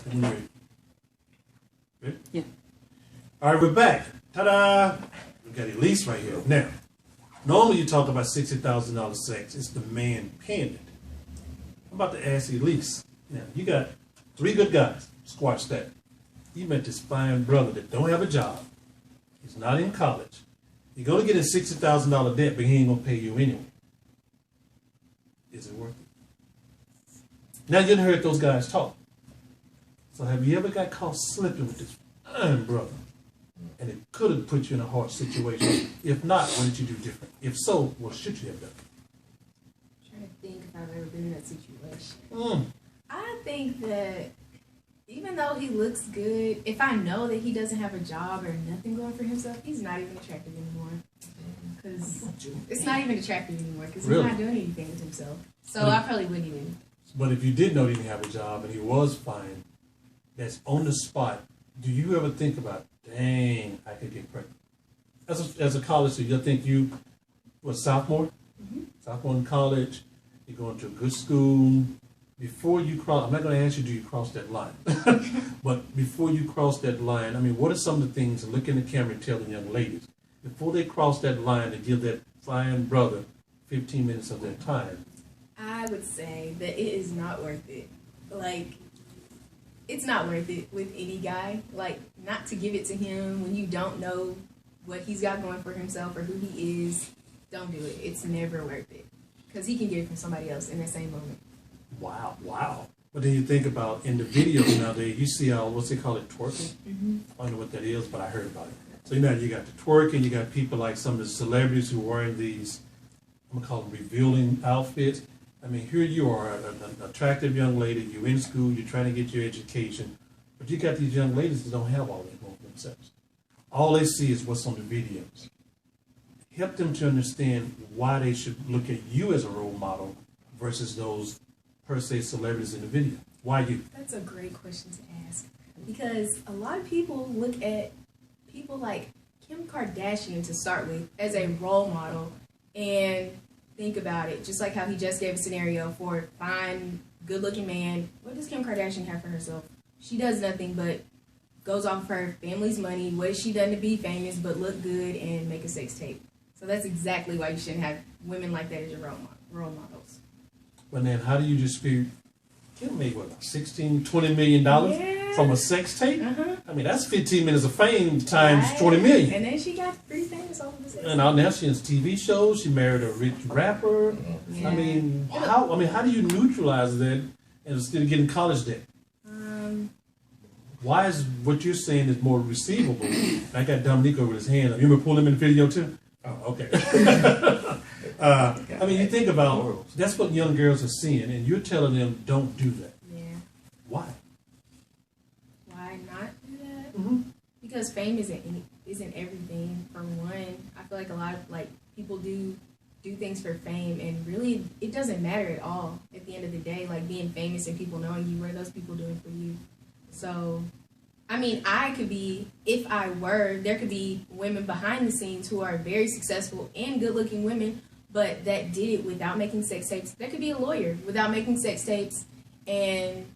When you're ready. Ready? Yeah. All right, we're back. Ta-da! We got Elise right here. Now, normally you talk about $60,000 sex. It's the man paying it. I'm about to ask Elise. Now, you got 3 good guys. Squash that. You met this fine brother that don't have a job. He's not in college. You're going to get a $60,000 debt, but he ain't going to pay you anyway. Is it worth it? Now, you didn't heard those guys talk. So have you ever got caught slipping with this fine brother? And it could have put you in a hard situation. If not, what did you do different? If so, what should you have done? I'm trying to think if I've ever been in that situation. I think that even though he looks good, if I know that he doesn't have a job or nothing going for himself, he's not even attractive anymore. Because it's not even attractive anymore because he's not doing anything with himself. So I probably wouldn't even. But if you did know he didn't have a job and he was fine, that's on the spot, do you ever think about, dang, I could get pregnant? As a college student, you think you was sophomore? Sophomore in college, you're going to a good school. Before you cross, I'm not going to ask you, do you cross that line? But before you cross that line, I mean, what are some of the things, look in the camera and tell the young ladies, before they cross that line to give that fine brother 15 minutes of their time? I would say that it is not worth it. Like, it's not worth it with any guy. Like, not to give it to him when you don't know what he's got going for himself or who he is. Don't do it. It's never worth it. Because he can get it from somebody else in that same moment. Wow, wow. But then you think about in the videos nowadays, you see what's they call it, twerking? I don't know what that is, but I heard about it. So you got the twerking, you got people like some of the celebrities who are wearing these, I'm going to call them revealing outfits. I mean, here you are, an attractive young lady, you're in school, you're trying to get your education, but you got these young ladies that don't have all that going for themselves. All they see is what's on the videos. Help them to understand why they should look at you as a role model versus those, per se, celebrities in the video. Why you? That's a great question to ask. Because a lot of people look at people like Kim Kardashian to start with as a role model and think about it, just like how he just gave a scenario for a fine, good-looking man. What does Kim Kardashian have for herself? She does nothing but goes off her family's money. What has she done to be famous but look good and make a sex tape? So that's exactly why you shouldn't have women like that as your role models. But then how do you dispute? Kim made what, $16, $20 million from a sex tape? I mean, that's 15 minutes of fame times 20 million. And then she got pretty famous off of the sex tape. And now she's in TV shows. She married a rich rapper. I mean, how do you neutralize that and still getting college debt? Why is what you're saying is more receivable? I got Dominique over his hand. You remember pulling him in the video too? Oh, okay. I mean, you think about that's what young girls are seeing, and you're telling them don't do that. Yeah. Why? Why not do that? Because fame isn't everything. For one, I feel like a lot of people do things for fame, and really it doesn't matter at all at the end of the day. Like being famous and people knowing you, what are those people doing for you? So, I mean, I could be, if I were, there could be women behind the scenes who are very successful and good-looking women, but that did it without making sex tapes. There could be a lawyer without making sex tapes and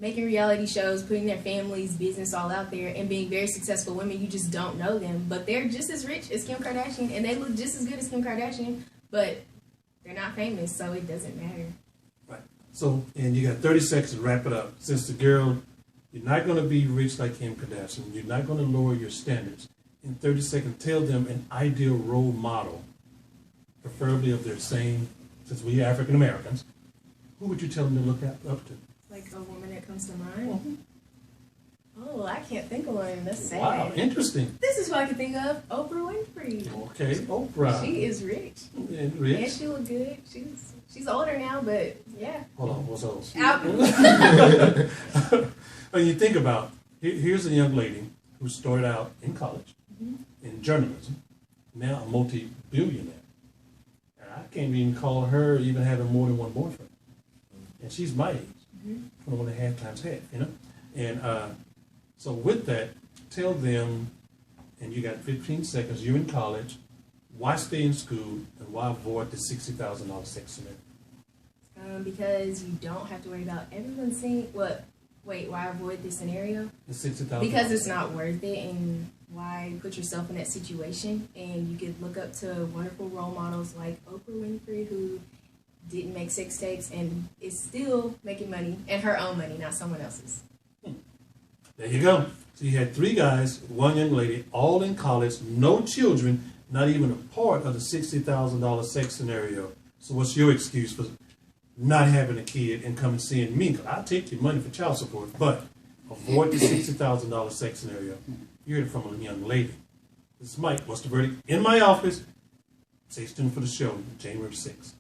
making reality shows, putting their family's business all out there, and being very successful women. You just don't know them, but they're just as rich as Kim Kardashian, and they look just as good as Kim Kardashian, but they're not famous, so it doesn't matter. Right. So, and you got 30 seconds to wrap it up. Since the girl, you're not going to be rich like Kim Kardashian. You're not going to lower your standards. In 30 seconds, tell them an ideal role model, preferably of their same, since we African Americans. Who would you tell them to look up to? Like a woman that comes to mind? Oh, I can't think of one. That's sad. Wow, interesting. This is what I can think of. Oprah Winfrey. Okay, Oprah. She is rich. And rich. And she look good. She's older now, but yeah. Hold on, what's old? Out. When you think about, here's a young lady who started out in college, in journalism, now a multi-billionaire. And I can't even call her even having more than one boyfriend. And she's my age, 21 and a half times half, you know? And so with that, tell them, and you got 15 seconds, you're in college, why stay in school and why avoid the $60,000 sex semester? Because you don't have to worry about everyone seeing what Wait, why avoid this scenario? The $60,000. Because it's not worth it, and why put yourself in that situation? And you could look up to wonderful role models like Oprah Winfrey, who didn't make sex tapes and is still making money, and her own money, not someone else's. There you go. So you had 3 guys, 1 young lady, all in college, no children, not even a part of the $60,000 sex scenario. So what's your excuse for not having a kid and coming seeing me? I'll take your money for child support, but avoid the $60,000 sex scenario. You heard it from a young lady. This is Mike. What's the verdict? In my office. Stay tuned for the show, January 6th.